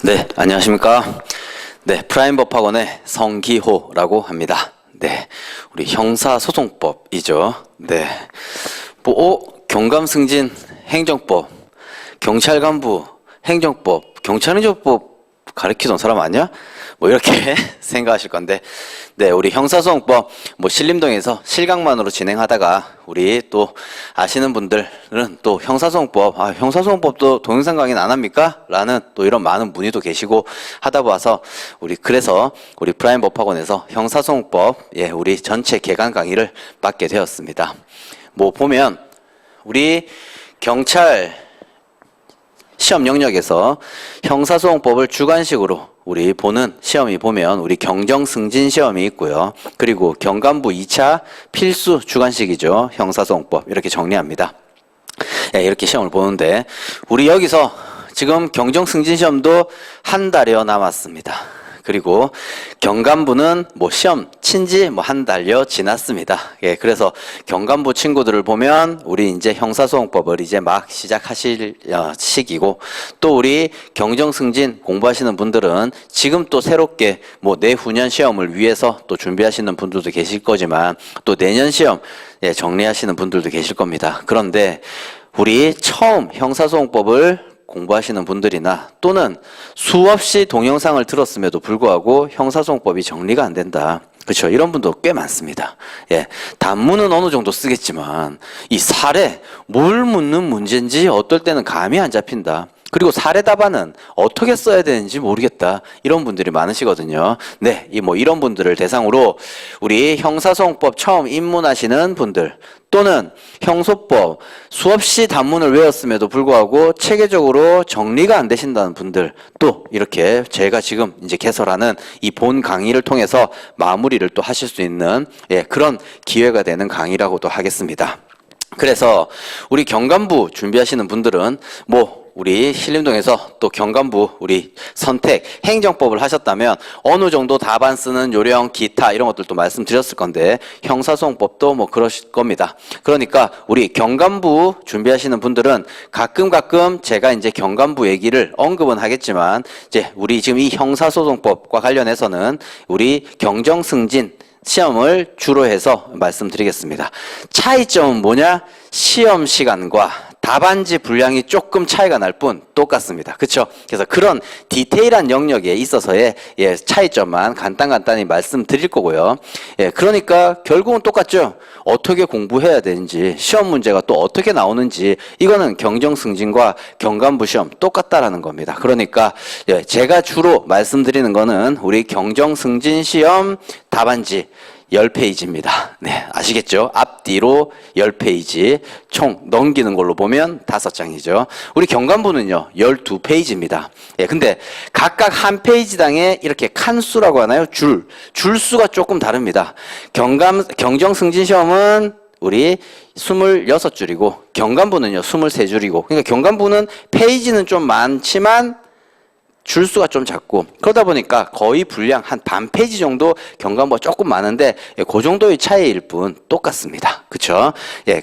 네, 안녕하십니까. 네, 프라임법학원의 성기호라고 합니다. 네, 우리 형사소송법이죠. 네, 경감승진 행정법, 경찰간부 행정법, 경찰행정법 가르치던 사람 아니야? 뭐 이렇게 생각하실 건데, 네, 우리 형사소송법 신림동에서 실강만으로 진행하다가 우리 또 아시는 분들은 또 형사소송법, 형사소송법도 동영상 강의는 안 합니까? 라는 또 이런 많은 문의도 계시고 하다 봐서 그래서 우리 프라임법학원에서 형사소송법 우리 전체 개강 강의를 맡게 되었습니다. 보면 우리 경찰 시험 영역에서 형사소송법을 주관식으로 우리 보는 시험이 보면 우리 경정승진 시험이 있고요. 그리고 경감부 2차 필수 주관식이죠. 형사소송법 이렇게 정리합니다. 이렇게 시험을 보는데 우리 여기서 지금 경정승진 시험도 한 달여 남았습니다. 그리고 경감부는 시험 친지 한 달여 지났습니다. 그래서 경감부 친구들을 보면 우리 이제 형사소송법을 이제 막 시작하실 시기고, 또 우리 경정승진 공부하시는 분들은 지금 또 새롭게 내후년 시험을 위해서 또 준비하시는 분들도 계실 거지만 또 내년 시험 정리하시는 분들도 계실 겁니다. 그런데 우리 처음 형사소송법을 공부하시는 분들이나 또는 수없이 동영상을 들었음에도 불구하고 형사소송법이 정리가 안 된다. 그렇죠. 이런 분도 꽤 많습니다. 단문은 어느 정도 쓰겠지만 이 사례, 뭘 묻는 문제인지 어떨 때는 감이 안 잡힌다. 그리고 사례 답안은 어떻게 써야 되는지 모르겠다. 이런 분들이 많으시거든요. 네, 이런 분들을 대상으로 우리 형사소송법 처음 입문하시는 분들, 또는 형소법 수없이 단문을 외웠음에도 불구하고 체계적으로 정리가 안 되신다는 분들, 또 이렇게 제가 지금 이제 개설하는 이 본 강의를 통해서 마무리를 또 하실 수 있는 그런 기회가 되는 강의라고도 하겠습니다. 그래서 우리 경감부 준비하시는 분들은 우리 신림동에서 또 경감부 우리 선택 행정법을 하셨다면 어느 정도 답안 쓰는 요령, 기타 이런 것들도 말씀드렸을 건데 형사소송법도 그러실 겁니다. 그러니까 우리 경감부 준비하시는 분들은 가끔 제가 이제 경감부 얘기를 언급은 하겠지만 이제 우리 지금 이 형사소송법과 관련해서는 우리 경정승진 시험을 주로 해서 말씀드리겠습니다. 차이점은 뭐냐? 시험 시간과 답안지 분량이 조금 차이가 날 뿐 똑같습니다. 그렇죠? 그래서 그런 디테일한 영역에 있어서의 차이점만 간단히 말씀드릴 거고요. 그러니까 결국은 똑같죠. 어떻게 공부해야 되는지, 시험 문제가 또 어떻게 나오는지, 이거는 경정승진과 경감부 시험 똑같다라는 겁니다. 그러니까 제가 주로 말씀드리는 거는 우리 경정승진 시험 답안지 10페이지입니다. 네, 아시겠죠? 앞뒤로 10페이지, 총 넘기는 걸로 보면 5장이죠. 우리 경감부는요, 12페이지입니다. 근데 각각 한 페이지당에 이렇게 칸수라고 하나요? 줄수가 조금 다릅니다. 경정승진 시험은 우리 26줄이고, 경감부는요, 23줄이고, 그러니까 경감부는 페이지는 좀 많지만, 줄수가 좀 작고, 그러다 보니까 거의 분량 한 반 페이지 정도 경감부가 조금 많은데 그 정도의 차이일 뿐 똑같습니다. 그쵸?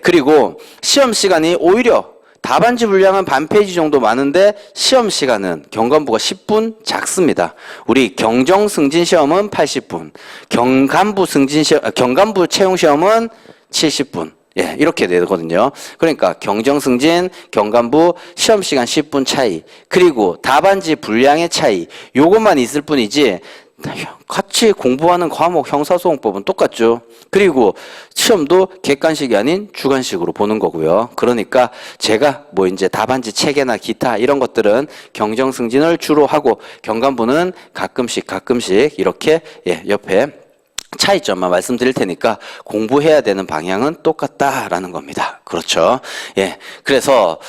그리고 시험 시간이 오히려 답안지 분량은 반 페이지 정도 많은데 시험 시간은 경감부가 10분 작습니다. 우리 경정승진 시험은 80분, 경감부 채용 시험은 70분. 이렇게 되거든요. 그러니까 경정승진, 경감부 시험 시간 10분 차이, 그리고 답안지 분량의 차이, 요것만 있을 뿐이지 같이 공부하는 과목 형사소송법은 똑같죠. 그리고 시험도 객관식이 아닌 주관식으로 보는 거고요. 그러니까 제가 이제 답안지 체계나 기타 이런 것들은 경정승진을 주로 하고 경감부는 가끔씩 이렇게 옆에 차이점만 말씀드릴 테니까 공부해야 되는 방향은 똑같다라는 겁니다. 그렇죠? 그래서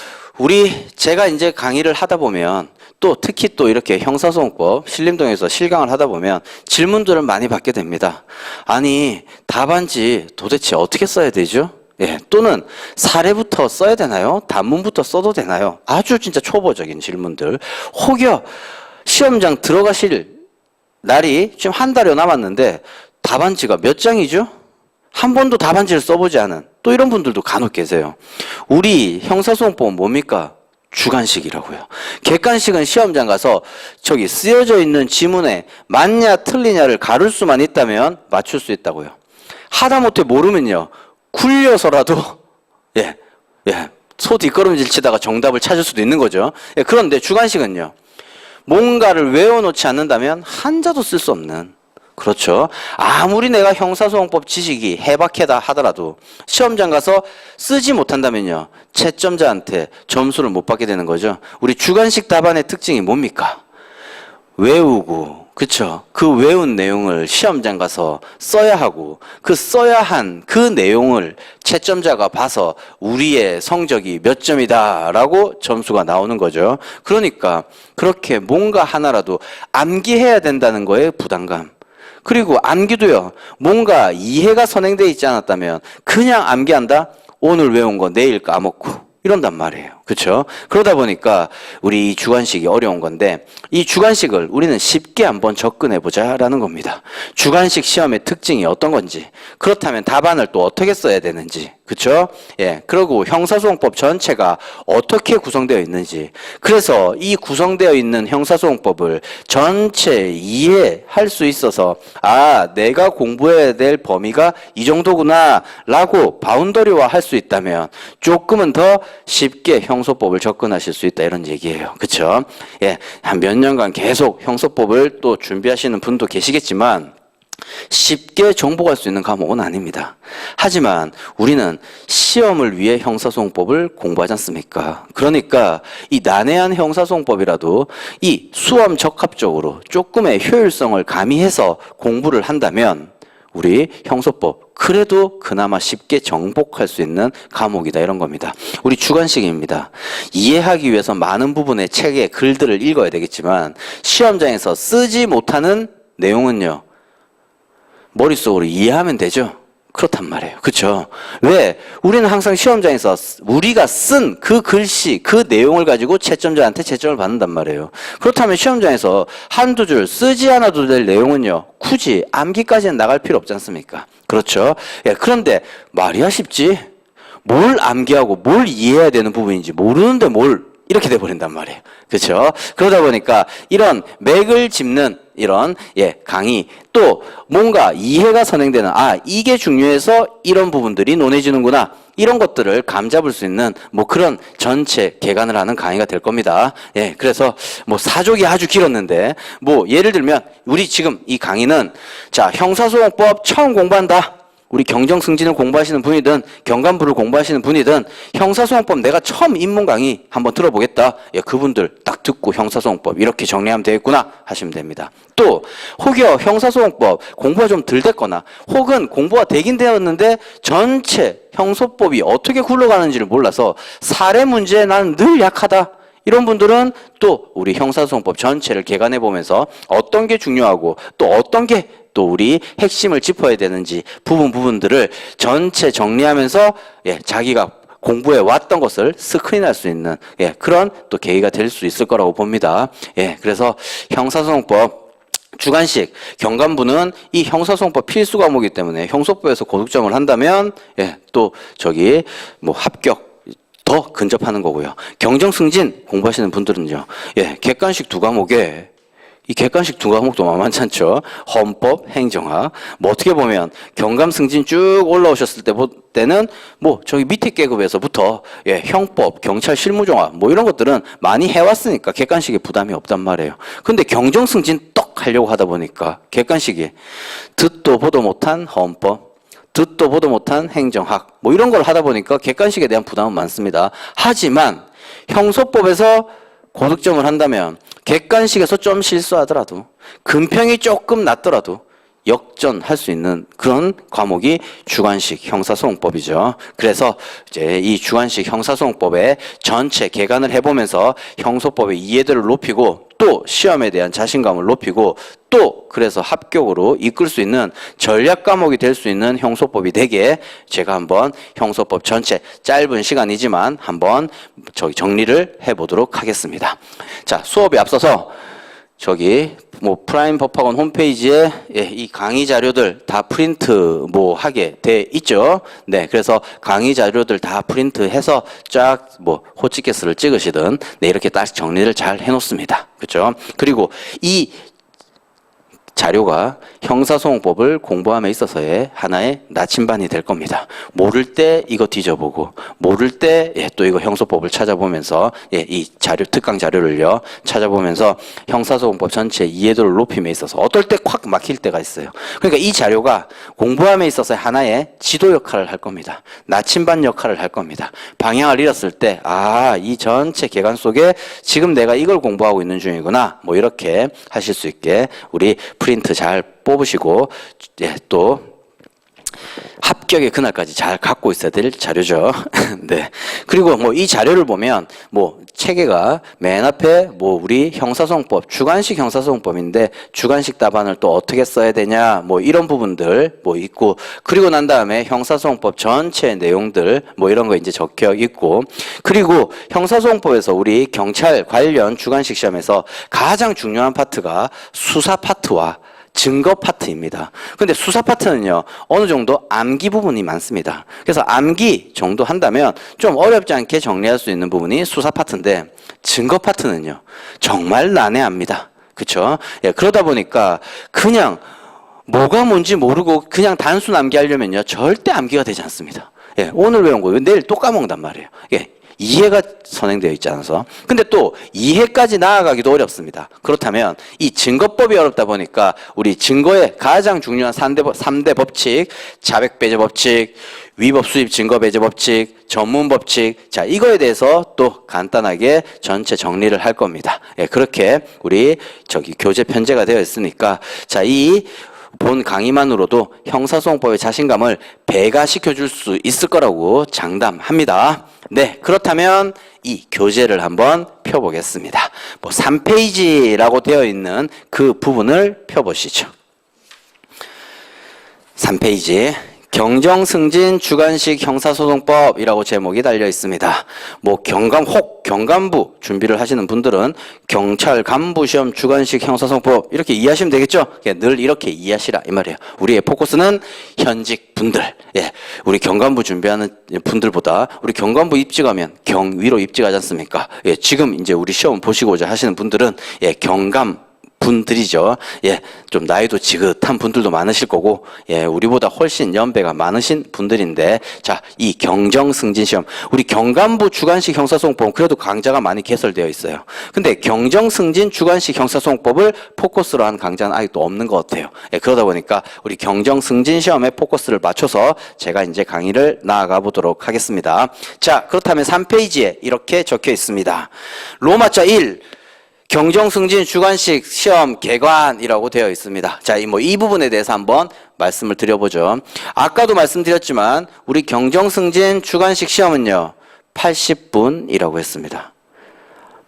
제가 이제 강의를 하다 보면 또 특히 또 이렇게 형사소송법 신림동에서 실강을 하다 보면 질문들을 많이 받게 됩니다. 아니, 답안지 도대체 어떻게 써야 되죠? 또는 사례부터 써야 되나요? 단문부터 써도 되나요? 아주 진짜 초보적인 질문들. 혹여 시험장 들어가실 날이 지금 한 달여 남았는데 답안지가 몇 장이죠? 한 번도 답안지를 써보지 않은 또 이런 분들도 간혹 계세요. 우리 형사소송법은 뭡니까? 주관식이라고요. 객관식은 시험장 가서 저기 쓰여져 있는 지문에 맞냐 틀리냐를 가를 수만 있다면 맞출 수 있다고요. 하다못해 모르면요, 굴려서라도 소 뒷걸음질 치다가 정답을 찾을 수도 있는 거죠. 그런데 주관식은요, 뭔가를 외워놓지 않는다면 한자도 쓸 수 없는, 그렇죠. 아무리 내가 형사소송법 지식이 해박하다 하더라도 시험장 가서 쓰지 못한다면요, 채점자한테 점수를 못 받게 되는 거죠. 우리 주관식 답안의 특징이 뭡니까? 외우고, 그쵸? 그 외운 내용을 시험장 가서 써야 하고, 그 써야 한 그 내용을 채점자가 봐서 우리의 성적이 몇 점이다 라고 점수가 나오는 거죠. 그러니까 그렇게 뭔가 하나라도 암기해야 된다는 거에 부담감, 그리고 암기도요, 뭔가 이해가 선행되어 있지 않았다면 그냥 암기한다? 오늘 외운 거 내일 까먹고 이런단 말이에요. 그렇죠? 그러다 보니까 우리 이 주관식이 어려운 건데, 이 주관식을 우리는 쉽게 한번 접근해 보자라는 겁니다. 주관식 시험의 특징이 어떤 건지, 그렇다면 답안을 또 어떻게 써야 되는지, 그렇죠? 그리고 형사소송법 전체가 어떻게 구성되어 있는지, 그래서 이 구성되어 있는 형사소송법을 전체 이해할 수 있어서 내가 공부해야 될 범위가 이 정도구나 라고 바운더리화 할 수 있다면 조금은 더 쉽게 형소법을 접근하실 수 있다, 이런 얘기예요. 그렇죠? 한 몇 년간 계속 형소법을 또 준비하시는 분도 계시겠지만 쉽게 정복할 수 있는 과목은 아닙니다. 하지만 우리는 시험을 위해 형사소송법을 공부하지 않습니까? 그러니까 이 난해한 형사소송법이라도 이 수험 적합적으로 조금의 효율성을 가미해서 공부를 한다면 우리 형소법 그래도 그나마 쉽게 정복할 수 있는 과목이다, 이런 겁니다. 우리 주관식입니다. 이해하기 위해서 많은 부분의 책의 글들을 읽어야 되겠지만 시험장에서 쓰지 못하는 내용은요, 머릿속으로 이해하면 되죠. 그렇단 말이에요. 그렇죠? 왜? 우리는 항상 시험장에서 우리가 쓴 그 글씨, 그 내용을 가지고 채점자한테 채점을 받는단 말이에요. 그렇다면 시험장에서 한두 줄 쓰지 않아도 될 내용은요, 굳이 암기까지는 나갈 필요 없지 않습니까? 그렇죠? 그런데 말이야 쉽지? 뭘 암기하고 뭘 이해해야 되는 부분인지 모르는데 뭘 이렇게 돼버린단 말이에요. 그렇죠? 그러다 보니까 이런 맥을 짚는 이런 강의, 또 뭔가 이해가 선행되는 이게 중요해서 이런 부분들이 논해지는구나, 이런 것들을 감잡을 수 있는 그런 전체 개관을 하는 강의가 될 겁니다. 그래서 사족이 아주 길었는데 예를 들면 우리 지금 이 강의는 형사소송법 처음 공부한다, 우리 경정승진을 공부하시는 분이든 경감부를 공부하시는 분이든 형사소송법 내가 처음 입문 강의 한번 들어보겠다, 그분들 딱 듣고 형사소송법 이렇게 정리하면 되겠구나 하시면 됩니다. 또 혹여 형사소송법 공부가 좀 덜 됐거나 혹은 공부가 되긴 되었는데 전체 형소법이 어떻게 굴러가는지를 몰라서 사례 문제에 나는 늘 약하다, 이런 분들은 또 우리 형사소송법 전체를 개관해 보면서 어떤 게 중요하고 또 어떤 게 또 우리 핵심을 짚어야 되는지 부분들을 전체 정리하면서 자기가 공부해 왔던 것을 스크린할 수 있는 그런 또 계기가 될 수 있을 거라고 봅니다. 그래서 형사소송법 주관식 경감부는 이 형사소송법 필수 과목이기 때문에 형소법에서 고득점을 한다면 또 합격 더 근접하는 거고요. 경정승진 공부하시는 분들은요, 객관식 두 과목에 이 객관식 두 과목도 만만치 않죠. 헌법, 행정학. 어떻게 보면 경감승진 쭉 올라오셨을 때는 저기 밑에 계급에서부터 형법, 경찰 실무종합 이런 것들은 많이 해왔으니까 객관식에 부담이 없단 말이에요. 근데 경정승진 떡 하려고 하다 보니까 객관식이 듣도 보도 못한 헌법, 듣도 보도 못한 행정학 이런 걸 하다 보니까 객관식에 대한 부담은 많습니다. 하지만 형소법에서 고득점을 한다면 객관식에서 좀 실수하더라도 근평이 조금 낮더라도 역전할 수 있는 그런 과목이 주관식 형사소송법이죠. 그래서 이제 이 주관식 형사소송법의 전체 개관을 해보면서 형소법의 이해도를 높이고 또 시험에 대한 자신감을 높이고 또 그래서 합격으로 이끌 수 있는 전략 과목이 될 수 있는 형소법이 되게 제가 한번 형소법 전체 짧은 시간이지만 한번 정리를 해보도록 하겠습니다. 자, 수업에 앞서서 뭐 프라임 법학원 홈페이지에 이 강의 자료들 다 프린트 뭐 하게 돼 있죠. 네, 그래서 강의 자료들 다 프린트해서 쫙 뭐 호치키스를 찍으시든 네, 이렇게 딱 정리를 잘 해놓습니다. 그렇죠? 그리고 이 자료가 형사소송법을 공부함에 있어서의 하나의 나침반이 될 겁니다. 모를 때 이거 뒤져보고 모를 때 또 이거 형소법을 찾아보면서 이 자료 특강 자료를요 찾아보면서 형사소송법 전체 이해도를 높임에 있어서 어떨 때 콱 막힐 때가 있어요. 그러니까 이 자료가 공부함에 있어서 하나의 지도 역할을 할 겁니다. 나침반 역할을 할 겁니다. 방향을 잃었을 때 이 전체 개관 속에 지금 내가 이걸 공부하고 있는 중이구나 뭐 이렇게 하실 수 있게 우리 프린트 잘 뽑으시고 또 합격의 그날까지 잘 갖고 있어야 될 자료죠. 네. 그리고 뭐 이 자료를 보면 뭐 체계가 맨 앞에 뭐 우리 형사소송법 주관식 형사소송법인데 주관식 답안을 또 어떻게 써야 되냐 뭐 이런 부분들 뭐 있고 그리고 난 다음에 형사소송법 전체 내용들 뭐 이런 거 이제 적혀 있고 그리고 형사소송법에서 우리 경찰 관련 주관식 시험에서 가장 중요한 파트가 수사 파트와 증거 파트입니다. 근데 수사 파트는요, 어느 정도 암기 부분이 많습니다. 그래서 암기 정도 한다면 좀 어렵지 않게 정리할 수 있는 부분이 수사 파트인데, 증거 파트는요, 정말 난해합니다. 그쵸? 그러다 보니까 그냥 뭐가 뭔지 모르고 그냥 단순 암기하려면요, 절대 암기가 되지 않습니다. 오늘 외운 거 내일 또 까먹는단 말이에요. 이해가 선행되어 있지 않아서. 근데 또 이해까지 나아가기도 어렵습니다. 그렇다면 이 증거법이 어렵다 보니까 우리 증거의 가장 중요한 3대 법칙, 자백배제 법칙, 위법 수입 증거 배제 법칙, 전문 법칙, 자 이거에 대해서 또 간단하게 전체 정리를 할 겁니다. 그렇게 우리 교재 편제가 되어 있으니까 자 이 본 강의만으로도 형사소송법의 자신감을 배가시켜 줄 수 있을 거라고 장담합니다. 네, 그렇다면 이 교재를 한번 펴보겠습니다. 뭐 3페이지라고 되어 있는 그 부분을 펴보시죠. 3페이지. 경정승진 주관식 형사소송법이라고 제목이 달려 있습니다. 뭐 경감부 준비를 하시는 분들은 경찰 간부 시험 주관식 형사소송법 이렇게 이해하시면 되겠죠? 늘 이렇게 이해하시라 이 말이에요. 우리의 포커스는 현직 분들. 우리 경감부 준비하는 분들보다 우리 경감부 입직하면 경위로 입직하지 않습니까? 지금 이제 우리 시험 보시고자 하시는 분들은 경감 분들이죠. 좀 나이도 지긋한 분들도 많으실 거고, 우리보다 훨씬 연배가 많으신 분들인데, 자, 이 경정승진 시험, 우리 경감부 주관식 형사소송법은 그래도 강좌가 많이 개설되어 있어요. 근데 경정승진 주관식 형사소송법을 포커스로 한 강좌는 아직도 없는 것 같아요. 그러다 보니까 우리 경정승진 시험에 포커스를 맞춰서 제가 이제 강의를 나아가 보도록 하겠습니다. 자, 그렇다면 3페이지에 이렇게 적혀 있습니다. 로마자 1. 경정승진 주관식 시험 개관이라고 되어 있습니다. 자, 이 부분에 대해서 한번 말씀을 드려보죠. 아까도 말씀드렸지만 우리 경정승진 주관식 시험은요 80분이라고 했습니다.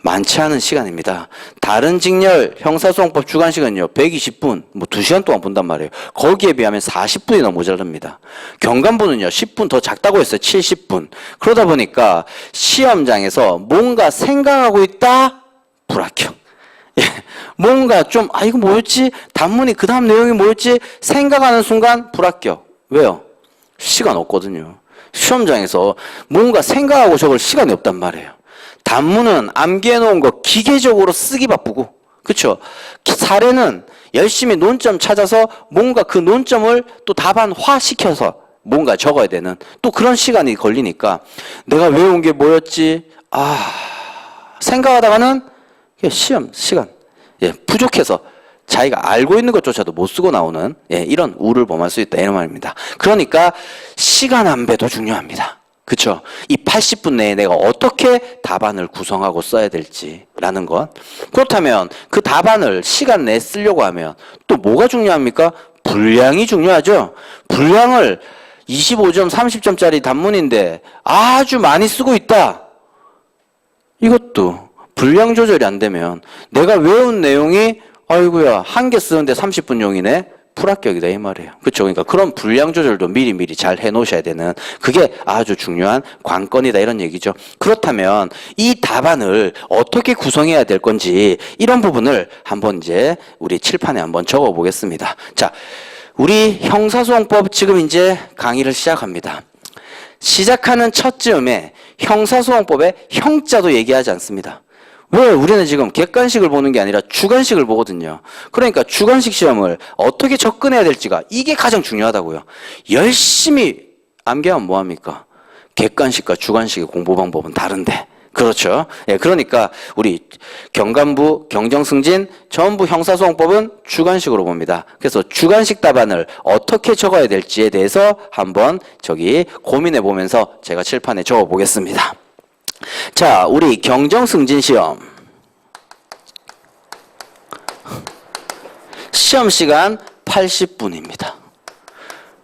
많지 않은 시간입니다. 다른 직렬 형사소송법 주관식은요 120분, 뭐 2시간 동안 본단 말이에요. 거기에 비하면 40분이나 모자랍니다. 경감부는요 10분 더 작다고 했어요. 70분. 그러다 보니까 시험장에서 뭔가 생각하고 있다? 불합격. 뭔가 좀 이거 뭐였지? 단문이 그 다음 내용이 뭐였지? 생각하는 순간 불합격. 왜요? 시간 없거든요. 시험장에서 뭔가 생각하고 적을 시간이 없단 말이에요. 단문은 암기해 놓은 거 기계적으로 쓰기 바쁘고, 그쵸? 사례는 열심히 논점 찾아서 뭔가 그 논점을 또 답안화 시켜서 뭔가 적어야 되는 또 그런 시간이 걸리니까 내가 외운 게 뭐였지? 생각하다가는 시험 시간 부족해서 자기가 알고 있는 것조차도 못 쓰고 나오는 이런 우를 범할 수 있다 이런 말입니다. 그러니까 시간 안배도 중요합니다. 그렇죠? 이 80분 내에 내가 어떻게 답안을 구성하고 써야 될지라는 것. 그렇다면 그 답안을 시간 내에 쓰려고 하면 또 뭐가 중요합니까? 분량이 중요하죠. 분량을 25점, 30점짜리 단문인데 아주 많이 쓰고 있다. 이것도 분량 조절이 안 되면 내가 외운 내용이 아이고야 한 개 쓰는데 30분용이네. 불합격이다 이 말이에요. 그렇죠? 그러니까 그런 분량 조절도 미리미리 잘 해놓으셔야 되는 그게 아주 중요한 관건이다 이런 얘기죠. 그렇다면 이 답안을 어떻게 구성해야 될 건지 이런 부분을 한번 이제 우리 칠판에 한번 적어 보겠습니다. 자, 우리 형사소송법 지금 이제 강의를 시작합니다. 시작하는 첫 즈음에 형사소송법의 형자도 얘기하지 않습니다. 왜? 우리는 지금 객관식을 보는 게 아니라 주관식을 보거든요. 그러니까 주관식 시험을 어떻게 접근해야 될지가 이게 가장 중요하다고요. 열심히 암기하면 뭐합니까? 객관식과 주관식의 공부 방법은 다른데. 그렇죠. 예, 그러니까 우리 경감부, 경정승진, 전부 형사소송법은 주관식으로 봅니다. 그래서 주관식 답안을 어떻게 적어야 될지에 대해서 한번 고민해 보면서 제가 칠판에 적어 보겠습니다. 자, 우리 경정승진 시험. 시험 시간 80분입니다.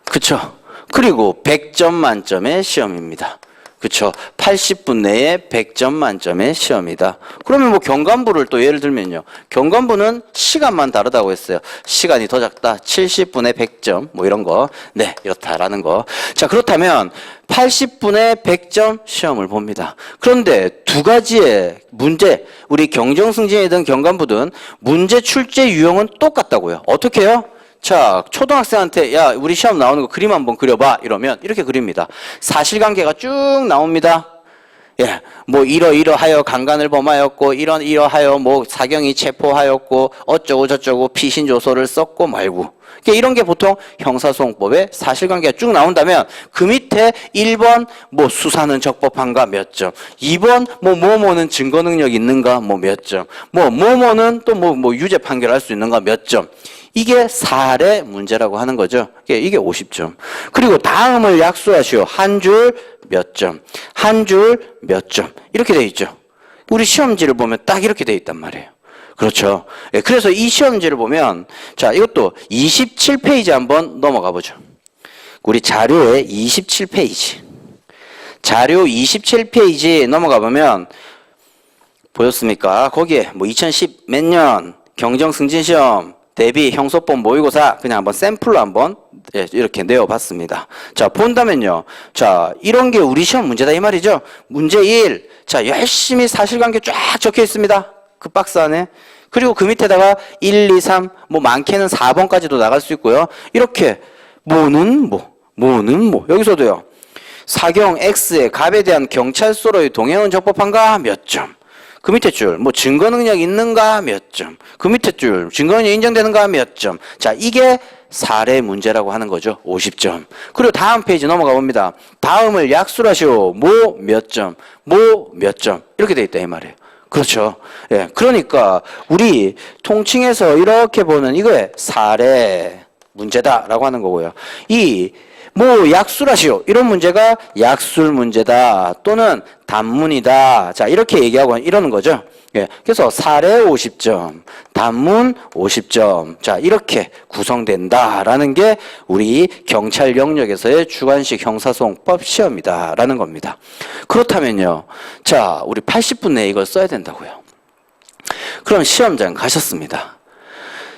그쵸? 그리고 100점 만점의 시험입니다. 그쵸? 80분 내에 100점 만점의 시험이다. 그러면 뭐 경감부를 또 예를 들면요. 경감부는 시간만 다르다고 했어요. 시간이 더 작다. 70분에 100점. 뭐 이런 거. 네, 이렇다라는 거. 자, 그렇다면 80분에 100점 시험을 봅니다. 그런데 두 가지의 문제, 우리 경정승진이든 경감부든 문제 출제 유형은 똑같다고요. 어떻게 해요? 자, 초등학생한테 야, 우리 시험 나오는 거 그림 한번 그려봐 이러면 이렇게 그립니다. 사실관계가 쭉 나옵니다. 예, 뭐 이러하여 강간을 범하였고 이러하여 뭐 사경이 체포하였고 어쩌고 저쩌고 피신조서를 썼고 말고 그러니까 이런 게 보통 형사소송법에 사실관계가 쭉 나온다면 그 밑에 1번 뭐 수사는 적법한가 몇 점, 2번 뭐 뭐뭐는 증거 능력 있는가 뭐 몇 점, 뭐 뭐뭐는 또 뭐 유죄 판결할 수 있는가 몇 점. 이게 사례 문제라고 하는 거죠. 이게 50점. 그리고 다음을 약수하시오. 한 줄 몇 점, 한 줄 몇 점. 이렇게 돼 있죠. 우리 시험지를 보면 딱 이렇게 돼 있단 말이에요. 그렇죠. 예, 그래서 이 시험지를 보면, 자, 이것도 27페이지 한번 넘어가 보죠. 우리 자료에 27페이지. 자료 27페이지 넘어가 보면, 보였습니까? 거기에 뭐 2010 몇 년 경정승진시험 대비 형소법 모의고사 그냥 한번 샘플로 한번 이렇게 내어봤습니다. 자, 본다면요. 자, 이런 게 우리 시험 문제다 이 말이죠. 문제 1. 자, 열심히 사실관계 쫙 적혀 있습니다. 그 박스 안에. 그리고 그 밑에다가 1, 2, 3, 뭐 많게는 4번까지도 나갈 수 있고요. 이렇게 뭐는 뭐. 여기서도요. 사경 X의 갑에 대한 경찰서로의 동행은 적법한가 몇 점. 그 밑에 줄, 뭐 증거 능력 있는가 몇 점. 그 밑에 줄, 증거 능력 인정되는가 몇 점. 자, 이게 사례 문제라고 하는 거죠. 50점. 그리고 다음 페이지 넘어가 봅니다. 다음을 약수하시오. 뭐 몇 점, 뭐 몇 점. 이렇게 돼 있다 이 말이에요. 그렇죠. 예. 그러니까 우리 통칭해서 이렇게 보면 이거에 사례 문제다라고 하는 거고요. 뭐 약술하시오 이런 문제가 약술 문제다 또는 단문이다. 자, 이렇게 얘기하고 이러는 거죠. 예. 그래서 사례 50점, 단문 50점. 자, 이렇게 구성된다라는 게 우리 경찰 영역에서의 주관식 형사소송법 시험이다라는 겁니다. 그렇다면요. 자, 우리 80분 내에 이걸 써야 된다고요. 그럼 시험장 가셨습니다.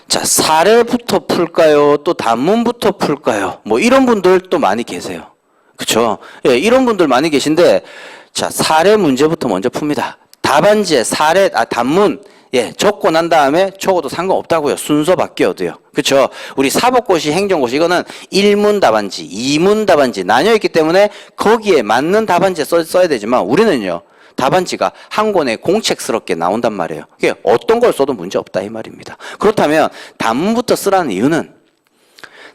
자, 사례부터 풀까요? 또 단문부터 풀까요? 뭐 이런 분들 또 많이 계세요. 그쵸? 예, 이런 분들 많이 계신데, 자, 사례 문제부터 먼저 풉니다. 답안지에 단문, 예, 적고 난 다음에 적어도 상관없다고요. 순서 바뀌어도요. 그쵸? 우리 사법고시, 행정고시, 이거는 1문 답안지, 2문 답안지 나뉘어있기 때문에 거기에 맞는 답안지에 써야 되지만 우리는요, 답안지가 한 권에 공책스럽게 나온단 말이에요. 그게 어떤 걸 써도 문제 없다 이 말입니다. 그렇다면 단문부터 쓰라는 이유는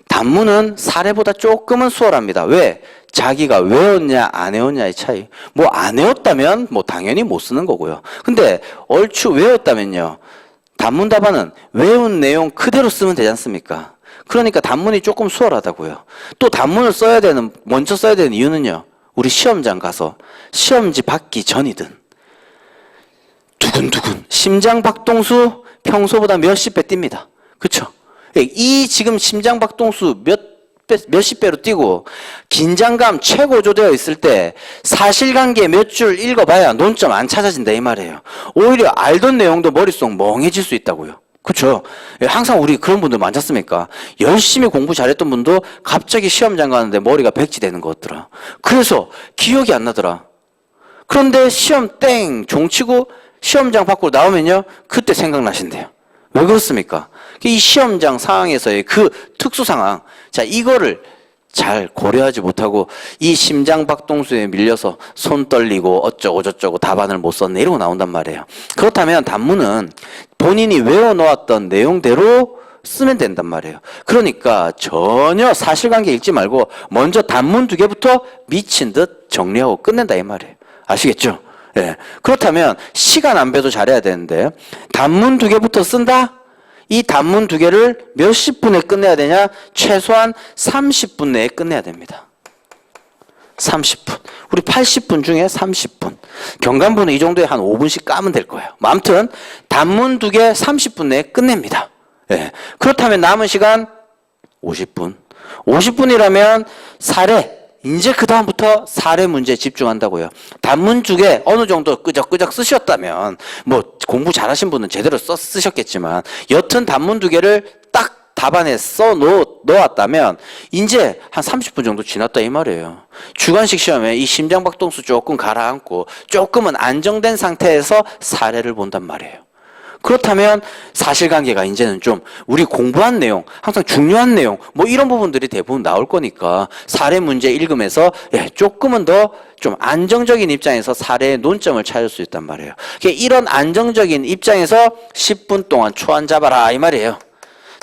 단문은 사례보다 조금은 수월합니다. 왜? 자기가 외웠냐 안 외웠냐의 차이. 뭐 안 외웠다면 뭐 당연히 못 쓰는 거고요. 근데 얼추 외웠다면요. 단문 답안은 외운 내용 그대로 쓰면 되지 않습니까? 그러니까 단문이 조금 수월하다고요. 또 단문을 먼저 써야 되는 이유는요. 우리 시험장 가서 시험지 받기 전이든 두근두근 심장 박동수 평소보다 몇십 배 뜁니다. 그쵸? 이 지금 심장 박동수 몇십 배로 뛰고 긴장감 최고조되어 있을 때 사실관계 몇 줄 읽어봐야 논점 안 찾아진다 이 말이에요. 오히려 알던 내용도 머릿속 멍해질 수 있다고요. 그렇죠. 예, 항상 우리 그런 분들 많지 않습니까? 열심히 공부 잘했던 분도 갑자기 시험장 가는데 머리가 백지되는 것 같더라. 그래서 기억이 안 나더라. 그런데 시험 땡 종치고 시험장 밖으로 나오면요, 그때 생각나신대요. 왜 그렇습니까? 이 시험장 상황에서의 그 특수 상황, 자, 이거를 잘 고려하지 못하고 이 심장박동수에 밀려서 손 떨리고 어쩌고 저쩌고 답안을 못 썼네 이러고 나온단 말이에요. 그렇다면 단문은 본인이 외워놓았던 내용대로 쓰면 된단 말이에요. 그러니까 전혀 사실관계 읽지 말고 먼저 단문 2개부터 미친 듯 정리하고 끝낸다 이 말이에요. 아시겠죠? 예. 그렇다면 시간 안배도 잘해야 되는데 단문 2개부터 쓴다? 이 단문 2개를 몇십 분에 끝내야 되냐? 최소한 30분 내에 끝내야 됩니다. 30분. 우리 80분 중에 30분. 경간부는 이 정도에 한 5분씩 까면 될 거예요. 아무튼 단문 2개 30분 내에 끝냅니다. 예. 그렇다면 남은 시간 50분. 50분이라면 사례. 이제 그 다음부터 사례 문제에 집중한다고요. 단문 2개 어느 정도 끄적끄적 쓰셨다면 뭐 공부 잘하신 분은 제대로 쓰셨겠지만 여튼 단문 2개를 딱 답안에 넣었다면 이제 한 30분 정도 지났다 이 말이에요. 주관식 시험에 이 심장박동수 조금 가라앉고 조금은 안정된 상태에서 사례를 본단 말이에요. 그렇다면 사실관계가 이제는 좀 우리 공부한 내용, 항상 중요한 내용, 뭐 이런 부분들이 대부분 나올 거니까 사례 문제 읽으면서 조금은 더 좀 안정적인 입장에서 사례의 논점을 찾을 수 있단 말이에요. 이런 안정적인 입장에서 10분 동안 초안 잡아라 이 말이에요.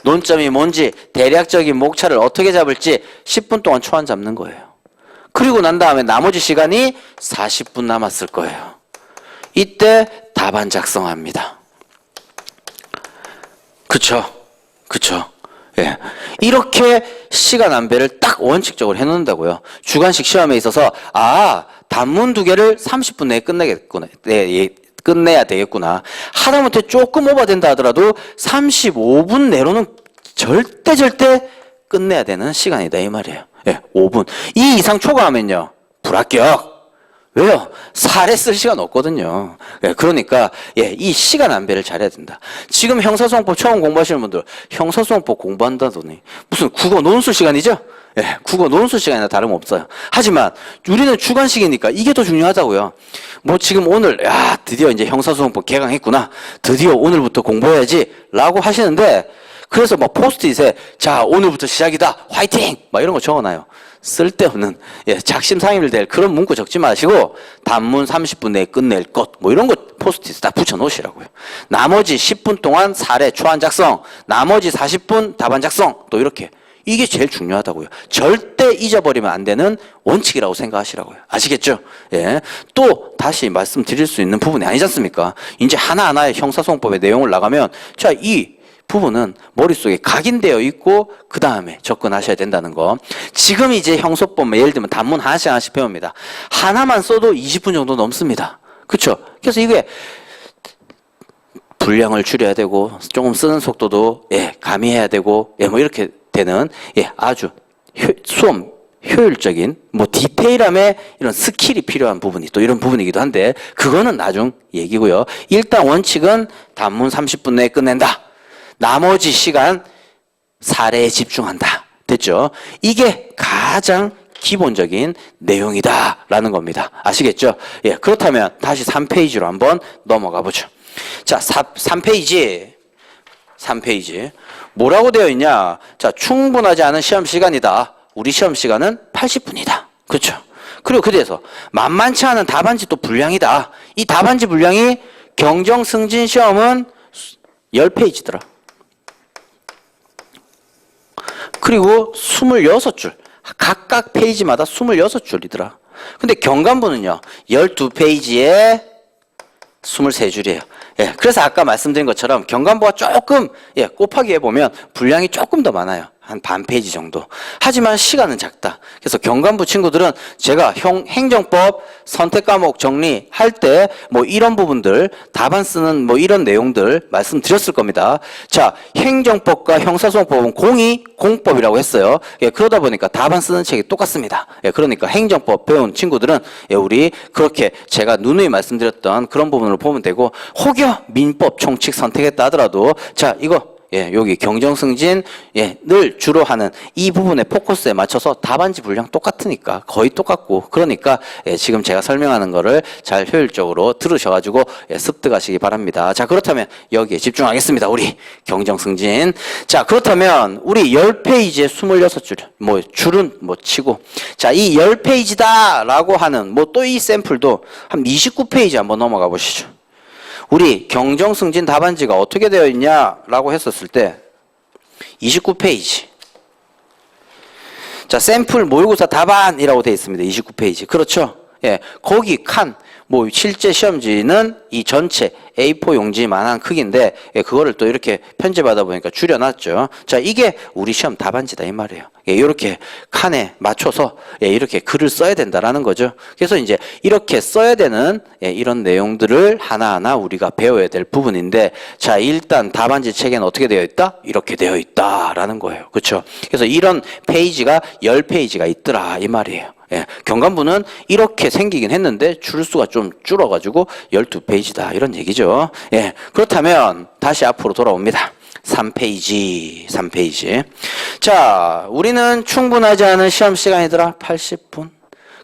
논점이 뭔지 대략적인 목차를 어떻게 잡을지 10분 동안 초안 잡는 거예요. 그리고 난 다음에 나머지 시간이 40분 남았을 거예요. 이때 답안 작성합니다. 그쵸. 예. 이렇게 시간 안배를 딱 원칙적으로 해놓는다고요. 주관식 시험에 있어서, 단문 2개를 30분 내에 끝내야 되겠구나. 하다못해 조금 오버된다 하더라도 35분 내로는 절대 끝내야 되는 시간이다, 이 말이에요. 예, 5분. 이 이상 초과하면요, 불합격. 왜요? 사례 쓸 시간 없거든요. 예, 그러니까 이 시간 안배를 잘해야 된다. 지금 형사소송법 처음 공부하시는 분들 형사소송법 공부한다더니 무슨 국어 논술 시간이죠? 예, 국어 논술 시간이나 다름없어요. 하지만 우리는 주관식이니까 이게 더 중요하다고요. 뭐 지금 오늘 드디어 이제 형사소송법 개강했구나. 드디어 오늘부터 공부해야지 라고 하시는데 그래서 막 포스트잇에 자 오늘부터 시작이다 화이팅 막 이런 거 적어놔요. 쓸데없는 작심삼일 될 그런 문구 적지 마시고 단문 30분 내에 끝낼 것 뭐 이런 거 포스트잇 딱 붙여 놓으시라고요. 나머지 10분 동안 사례 초안 작성, 나머지 40분 답안 작성 또 이렇게 이게 제일 중요하다고요. 절대 잊어버리면 안 되는 원칙이라고 생각하시라고요. 아시겠죠? 예. 또 다시 말씀드릴 수 있는 부분이 아니지 않습니까? 이제 하나하나의 형사소송법의 내용을 나가면 자, 이 부분은 머릿속에 각인되어 있고 그 다음에 접근하셔야 된다는 거. 지금 이제 형소법 예를 들면 단문 하나씩 배웁니다. 하나만 써도 20분 정도 넘습니다. 그렇죠? 그래서 이게 분량을 줄여야 되고 조금 쓰는 속도도 가미해야 되고 뭐 이렇게 되는 아주 수험 효율적인 뭐 디테일함의 이런 스킬이 필요한 부분이 또 이런 부분이기도 한데 그거는 나중 얘기고요. 일단 원칙은 단문 30분 내에 끝낸다. 나머지 시간 사례에 집중한다. 됐죠? 이게 가장 기본적인 내용이다라는 겁니다. 아시겠죠? 예, 그렇다면 다시 3페이지로 한번 넘어가 보죠. 자, 3페이지. 뭐라고 되어 있냐? 자, 충분하지 않은 시험 시간이다. 우리 시험 시간은 80분이다. 그렇죠? 그리고 그래서 만만치 않은 답안지 또 분량이다. 이 답안지 분량이 경정 승진 시험은 10페이지더라. 그리고 26줄. 각각 페이지마다 26줄이더라. 근데 경간부는요, 12페이지에 23줄이에요. 그래서 아까 말씀드린 것처럼 경간부가 조금, 곱하기 해보면 분량이 조금 더 많아요. 한 반 페이지 정도. 하지만 시간은 작다. 그래서 경관부 친구들은 제가 행정법 선택 과목 정리할 때 뭐 이런 부분들, 답안 쓰는 뭐 이런 내용들 말씀드렸을 겁니다. 자, 행정법과 형사소송법은 공법이라고 했어요. 예, 그러다 보니까 답안 쓰는 책이 똑같습니다. 예, 그러니까 행정법 배운 친구들은 예, 우리 그렇게 제가 누누이 말씀드렸던 그런 부분을 보면 되고, 혹여 민법 총칙 선택했다 하더라도 자, 이거 예, 여기 경정승진 예, 늘 주로 하는 이 부분의 포커스에 맞춰서 답안지 분량 똑같으니까 거의 똑같고, 그러니까 예, 지금 제가 설명하는 거를 잘 효율적으로 들으셔가지고 예, 습득하시기 바랍니다. 자, 그렇다면 여기에 집중하겠습니다. 우리 경정승진. 자, 그렇다면 우리 10페이지에 26줄, 뭐 줄은 뭐 치고, 자, 이 10페이지다 라고 하는 뭐 또 이 샘플도 한 29페이지 한번 넘어가 보시죠. 우리 경정승진 답안지가 어떻게 되어 있냐라고 했었을 때 29페이지. 자, 샘플 모의고사 답안이라고 되어 있습니다. 29페이지. 그렇죠? 예. 거기 뭐 실제 시험지는 이 전체 A4 용지만한 크기인데 예, 그거를 또 이렇게 편집하다 보니까 줄여놨죠. 자, 이게 우리 시험 답안지다 이 말이에요. 예, 이렇게 칸에 맞춰서 예, 이렇게 글을 써야 된다라는 거죠. 그래서 이제 이렇게 써야 되는 예, 이런 내용들을 하나하나 우리가 배워야 될 부분인데, 자, 일단 답안지 책에는 어떻게 되어 있다? 이렇게 되어 있다라는 거예요. 그렇죠? 그래서 이런 페이지가 10페이지가 있더라 이 말이에요. 예, 경관부는 이렇게 생기긴 했는데 줄수가 좀 줄어가지고 12페이지다 이런 얘기죠. 예, 그렇다면 다시 앞으로 돌아옵니다. 3페이지. 자, 우리는 충분하지 않은 시험 시간이더라. 80분.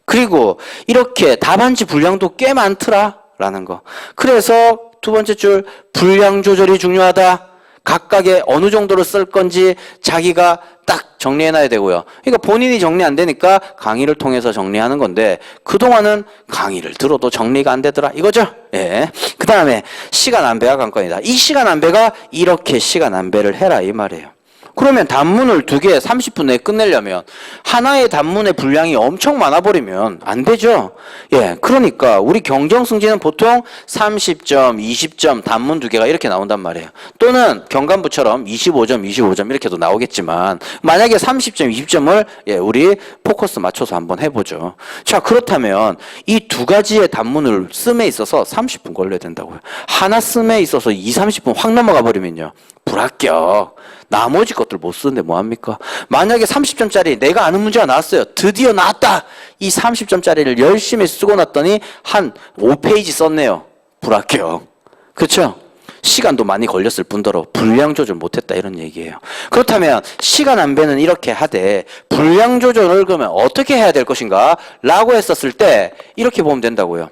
그리고 이렇게 답안지 분량도 꽤 많더라 라는 거. 그래서 두 번째 줄, 분량 조절이 중요하다. 각각의 어느 정도로 쓸 건지 자기가 딱 정리해놔야 되고요. 그러니까 본인이 정리 안 되니까 강의를 통해서 정리하는 건데, 그동안은 강의를 들어도 정리가 안 되더라 이거죠. 예. 그 다음에 시간 안배가 관건이다. 이 시간 안배가 이렇게 시간 안배를 해라 이 말이에요. 그러면 단문을 2개 30분 내에 끝내려면 하나의 단문의 분량이 엄청 많아버리면 안 되죠. 예, 그러니까 우리 경정승진은 보통 30점, 20점 단문 2개가 이렇게 나온단 말이에요. 또는 경관부처럼 25점 이렇게도 나오겠지만, 만약에 30점, 20점을 예, 우리 포커스 맞춰서 한번 해보죠. 자, 그렇다면 이 두 가지의 단문을 씀에 있어서 30분 걸려야 된다고요. 하나 씀에 있어서 30분 확 넘어가 버리면요, 불합격. 나머지 것들 못 쓰는데 뭐합니까? 만약에 30점짜리 내가 아는 문제가 나왔어요. 드디어 나왔다. 이 30점짜리를 열심히 쓰고 났더니 한 5페이지 썼네요. 불합격. 그렇죠? 시간도 많이 걸렸을 뿐더러 분량 조절 못했다 이런 얘기예요. 그렇다면 시간 안배는 이렇게 하되 분량 조절을 그러면 어떻게 해야 될 것인가? 라고 했었을 때 이렇게 보면 된다고요.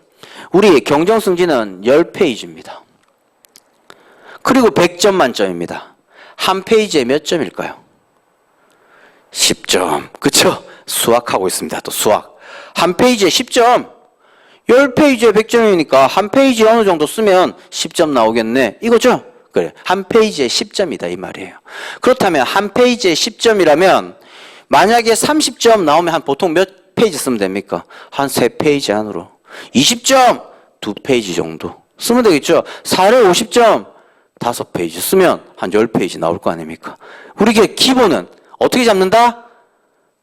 우리 경정승진은 10페이지입니다. 그리고 100점 만점입니다. 한 페이지에 몇 점일까요? 10점. 그쵸? 수학하고 있습니다. 또 수학. 한 페이지에 10점. 10페이지에 100점이니까 한 페이지에 어느 정도 쓰면 10점 나오겠네. 이거죠? 그래. 한 페이지에 10점이다 이 말이에요. 그렇다면 한 페이지에 10점이라면 만약에 30점 나오면 한 보통 몇 페이지 쓰면 됩니까? 한 3페이지 안으로. 20점 2페이지 정도 쓰면 되겠죠? 4를 50점 5페이지 쓰면 한 10페이지 나올 거 아닙니까? 우리게 기본은 어떻게 잡는다?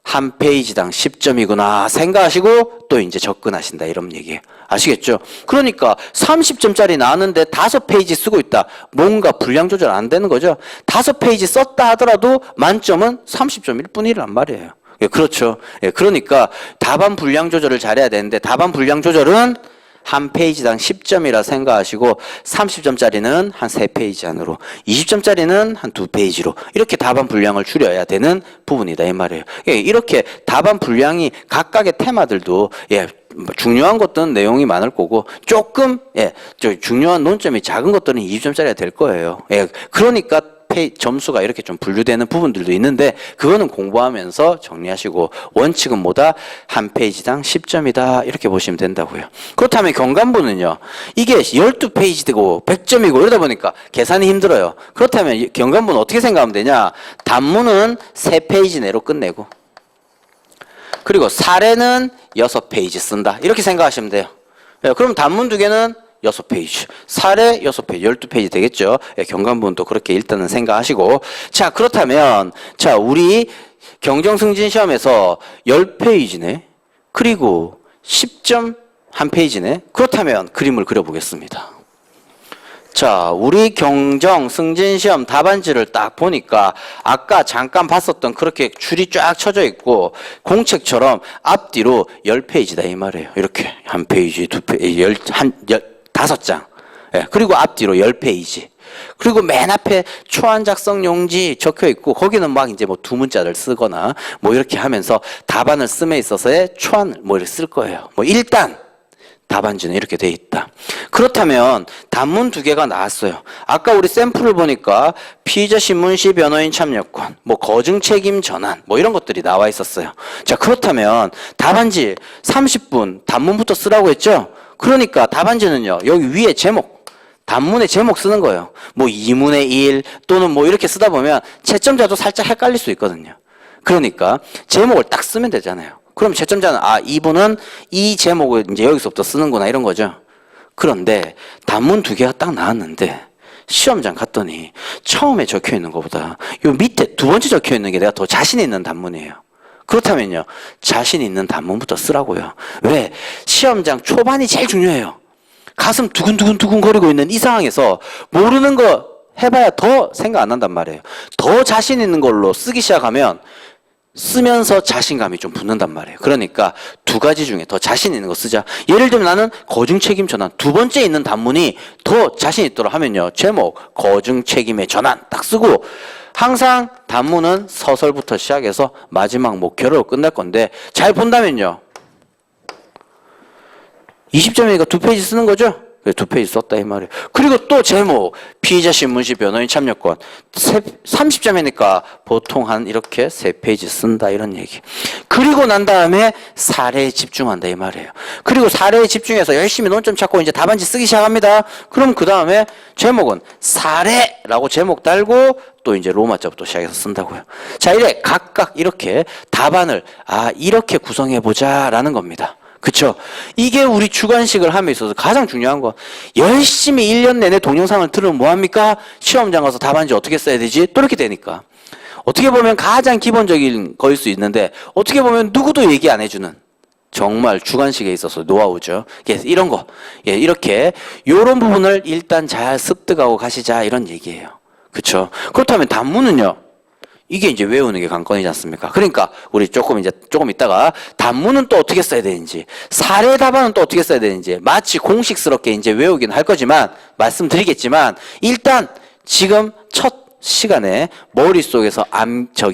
한 페이지당 10점이구나 생각하시고 또 이제 접근하신다 이런 얘기예요. 아시겠죠? 그러니까 30점짜리 나왔는데 5페이지 쓰고 있다. 뭔가 분량 조절 안 되는 거죠. 5페이지 썼다 하더라도 만점은 30점일 뿐이란 말이에요. 예, 그렇죠. 예, 그러니까 답안 분량 조절을 잘해야 되는데, 답안 분량 조절은 한 페이지당 10점이라 생각하시고 30점짜리는 한 3페이지 안으로, 20점짜리는 한 2페이지로 이렇게 답안 분량을 줄여야 되는 부분이다 이 말이에요. 예, 이렇게 답안 분량이 각각의 테마들도 예, 중요한 것들은 내용이 많을 거고, 조금 예, 중요한 논점이 작은 것들은 20점짜리가 될 거예요. 예, 그러니까 점수가 이렇게 좀 분류되는 부분들도 있는데, 그거는 공부하면서 정리하시고, 원칙은 뭐다? 한 페이지당 10점이다 이렇게 보시면 된다고요. 그렇다면 경관부는요, 이게 12페이지 되고 100점이고 이러다 보니까 계산이 힘들어요. 그렇다면 경관부는 어떻게 생각하면 되냐? 단문은 3페이지 내로 끝내고, 그리고 사례는 6페이지 쓴다 이렇게 생각하시면 돼요. 예, 그럼 단문 2개는 6페이지, 사례 6페이지, 12페이지 되겠죠? 예, 경관부는 또 그렇게 일단은 생각하시고. 자, 그렇다면, 자, 우리 경정승진 시험에서 10페이지네? 그리고 10점 한 페이지네? 그렇다면 그림을 그려보겠습니다. 자, 우리 경정 승진 시험 답안지를 딱 보니까 아까 잠깐 봤었던 그렇게 줄이 쫙 쳐져 있고 공책처럼 앞뒤로 10페이지다 이 말이에요. 이렇게 한 페이지, 두 페이지, 다섯 장. 예, 그리고 앞뒤로 10페이지. 그리고 맨 앞에 초안 작성 용지 적혀 있고 거기는 막 이제 뭐 두 문자를 쓰거나 뭐 이렇게 하면서 답안을 씀에 있어서의 초안을 뭐 이렇게 쓸 거예요. 뭐 일단 답안지는 이렇게 돼 있다. 그렇다면 단문 2개가 나왔어요. 아까 우리 샘플을 보니까 피의자 신문시 변호인 참여권, 뭐 거증 책임 전환, 뭐 이런 것들이 나와 있었어요. 자, 그렇다면 답안지 30분 단문부터 쓰라고 했죠? 그러니까 답안지는요, 여기 위에 제목, 단문의 제목 쓰는 거예요. 뭐 2분의 1 또는 뭐 이렇게 쓰다 보면 채점자도 살짝 헷갈릴 수 있거든요. 그러니까 제목을 딱 쓰면 되잖아요. 그럼 채점자는 이분은 이 제목을 이제 여기서부터 쓰는구나 이런 거죠. 그런데 단문 2개가 딱 나왔는데 시험장 갔더니 처음에 적혀 있는 것보다 요 밑에 두 번째 적혀 있는 게 내가 더 자신 있는 단문이에요. 그렇다면요, 자신 있는 단문부터 쓰라고요. 왜? 시험장 초반이 제일 중요해요. 가슴 두근두근 거리고 있는 이 상황에서 모르는 거 해봐야 더 생각 안 난단 말이에요. 더 자신 있는 걸로 쓰기 시작하면 쓰면서 자신감이 좀 붙는단 말이에요. 그러니까 두 가지 중에 더 자신 있는 거 쓰자. 예를 들면 나는 거증 책임 전환, 두 번째 있는 단문이 더 자신 있도록 하면요, 제목 거증 책임의 전환 딱 쓰고, 항상 단문은 서설부터 시작해서 마지막 목표로 끝날 건데 잘 본다면요, 20점이니까 2페이지 쓰는 거죠? 2페이지 썼다 이 말이에요. 그리고 또 제목 피의자 신문시 변호인 참여권 30점이니까 보통 한 이렇게 3페이지 쓴다 이런 얘기. 그리고 난 다음에 사례에 집중한다 이 말이에요. 그리고 사례에 집중해서 열심히 논점 찾고 이제 답안지 쓰기 시작합니다. 그럼 그 다음에 제목은 사례라고 제목 달고 또 이제 로마자부터 시작해서 쓴다고요. 자, 이래 각각 이렇게 답안을 이렇게 구성해보자 라는 겁니다. 그쵸? 이게 우리 주관식을 함에 있어서 가장 중요한 거. 열심히 1년 내내 동영상을 들으면 뭐합니까? 시험장 가서 답안지 어떻게 써야 되지? 또 이렇게 되니까. 어떻게 보면 가장 기본적인 거일 수 있는데 어떻게 보면 누구도 얘기 안 해주는 정말 주관식에 있어서 노하우죠. 이런 거. 이렇게 요런 부분을 일단 잘 습득하고 가시자 이런 얘기예요. 그쵸? 그렇다면 단문은요, 이게 이제 외우는 게 관건이지 않습니까? 그러니까 우리 조금 있다가 단문은 또 어떻게 써야 되는지, 사례 답안은 또 어떻게 써야 되는지 마치 공식스럽게 이제 외우긴 할 거지만 말씀드리겠지만 일단 지금 첫 시간에 머릿속에서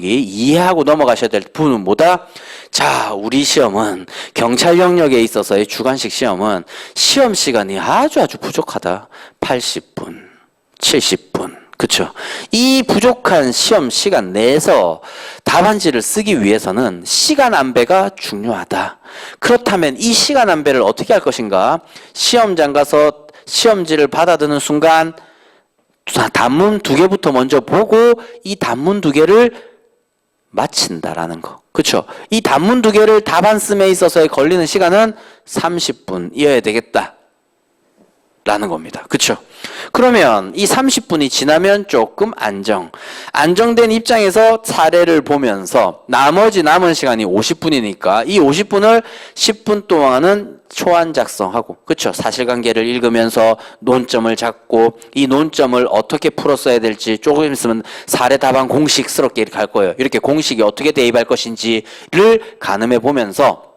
이해하고 넘어가셔야 될 부분은 뭐다? 자, 우리 시험은 경찰 영역에 있어서의 주관식 시험은 시험 시간이 아주 부족하다. 80분, 70분. 그쵸? 이 부족한 시험 시간 내에서 답안지를 쓰기 위해서는 시간 안배가 중요하다. 그렇다면 이 시간 안배를 어떻게 할 것인가? 시험장 가서 시험지를 받아드는 순간 단문 2개부터 먼저 보고 이 단문 2개를 마친다라는 거. 그쵸? 이 단문 2개를 답안 씀에 있어서의 걸리는 시간은 30분이어야 되겠다 라는 겁니다. 그쵸? 그러면 이 30분이 지나면 조금 안정된 입장에서 사례를 보면서 나머지 남은 시간이 50분이니까 이 50분을 10분 동안은 초안 작성하고, 그쵸? 사실관계를 읽으면서 논점을 잡고 이 논점을 어떻게 풀었어야 될지 조금 있으면 사례 답안 공식스럽게 이렇게 할 거예요. 이렇게 공식이 어떻게 대입할 것인지를 가늠해 보면서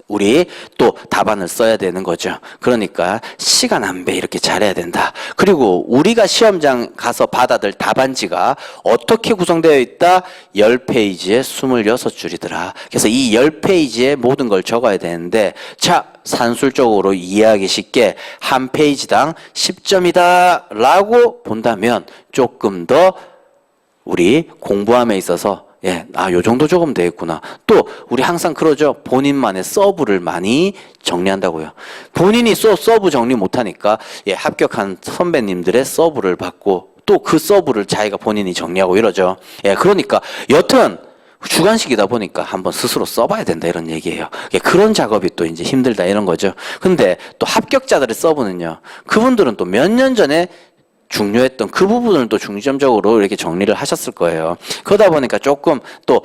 우리 또 답안을 써야 되는 거죠. 그러니까 시간 안배 이렇게 잘해야 된다. 그리고 우리가 시험장 가서 받아들 답안지가 어떻게 구성되어 있다? 10페이지에 26줄이더라. 그래서 이 10페이지에 모든 걸 적어야 되는데, 자, 산술적으로 이해하기 쉽게 한 페이지당 10점이다 라고 본다면 조금 더 우리 공부함에 있어서 요 정도 적으면 되겠구나. 또 우리 항상 그러죠. 본인만의 서브를 많이 정리한다고요. 본인이 서브 정리 못하니까 합격한 선배님들의 서브를 받고 또 그 서브를 자기가 본인이 정리하고 이러죠. 그러니까 여튼 주관식이다 보니까 한번 스스로 써봐야 된다 이런 얘기예요. 그런 작업이 또 이제 힘들다 이런 거죠. 근데 또 합격자들의 서브는요. 그분들은 또 몇 년 전에 중요했던 그 부분을 또 중점적으로 이렇게 정리를 하셨을 거예요. 그러다 보니까 조금 또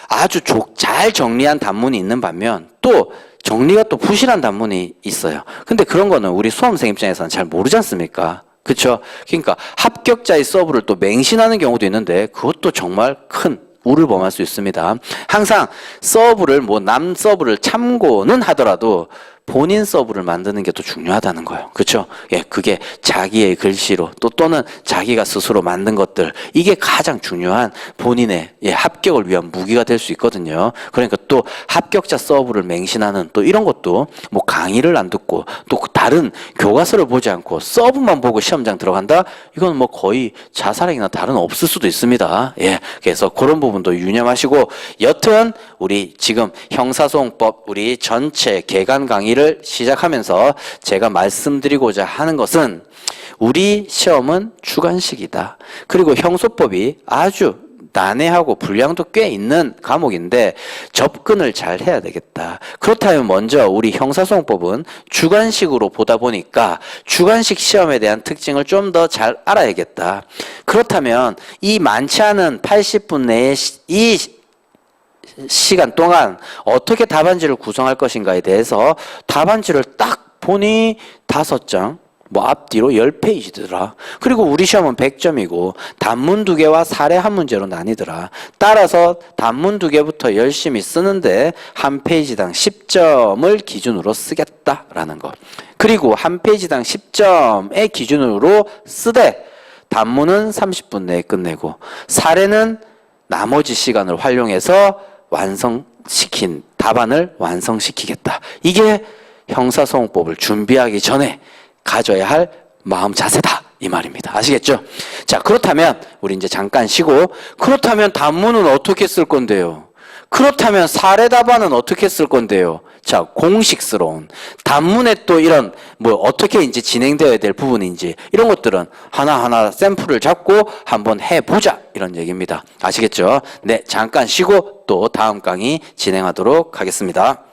아주 잘 정리한 단문이 있는 반면 또 정리가 또 부실한 단문이 있어요. 근데 그런 거는 우리 수험생 입장에서는 잘 모르지 않습니까? 그렇죠? 그러니까 합격자의 서브를 또 맹신하는 경우도 있는데 그것도 정말 큰 우를 범할 수 있습니다. 항상 서브를 남 서브를 참고는 하더라도 본인 서브를 만드는 게 또 중요하다는 거예요. 그렇죠? 예, 그게 자기의 글씨로 또는 자기가 스스로 만든 것들 이게 가장 중요한 본인의 합격을 위한 무기가 될 수 있거든요. 그러니까 또 합격자 서브를 맹신하는 또 이런 것도 뭐 강의를 안 듣고 또 다른 교과서를 보지 않고 서브만 보고 시험장 들어간다? 이건 뭐 거의 자살행위나 다른 없을 수도 있습니다. 예, 그래서 그런 부분도 유념하시고 여튼 우리 지금 형사소송법 우리 전체 개관 강의를 시작하면서 제가 말씀드리고자 하는 것은 우리 시험은 주관식이다. 그리고 형소법이 아주 난해하고 분량도 꽤 있는 과목인데 접근을 잘 해야 되겠다. 그렇다면 먼저 우리 형사소송법은 주관식으로 보다 보니까 주관식 시험에 대한 특징을 좀 더 잘 알아야겠다. 그렇다면 이 많지 않은 80분 내에 이 시간 동안 어떻게 답안지를 구성할 것인가에 대해서 답안지를 딱 보니 5장, 앞뒤로 10페이지더라. 그리고 우리 시험은 100점이고 단문 2개와 사례 한 문제로 나뉘더라. 따라서 단문 2개부터 열심히 쓰는데 한 페이지당 10점을 기준으로 쓰겠다라는 거. 그리고 한 페이지당 10점의 기준으로 쓰되 단문은 30분 내에 끝내고 사례는 나머지 시간을 활용해서 완성시킨 답안을 완성시키겠다. 이게 형사소송법을 준비하기 전에 가져야 할 마음 자세다. 이 말입니다. 아시겠죠? 자, 그렇다면 우리 이제 잠깐 쉬고 그렇다면 단문은 어떻게 쓸 건데요? 그렇다면 사례 답안은 어떻게 쓸 건데요? 자, 공식스러운 단문에 또 이런 어떻게 이제 진행되어야 될 부분인지 이런 것들은 하나하나 샘플을 잡고 한번 해보자 이런 얘기입니다. 아시겠죠? 네, 잠깐 쉬고 또 다음 강의 진행하도록 하겠습니다.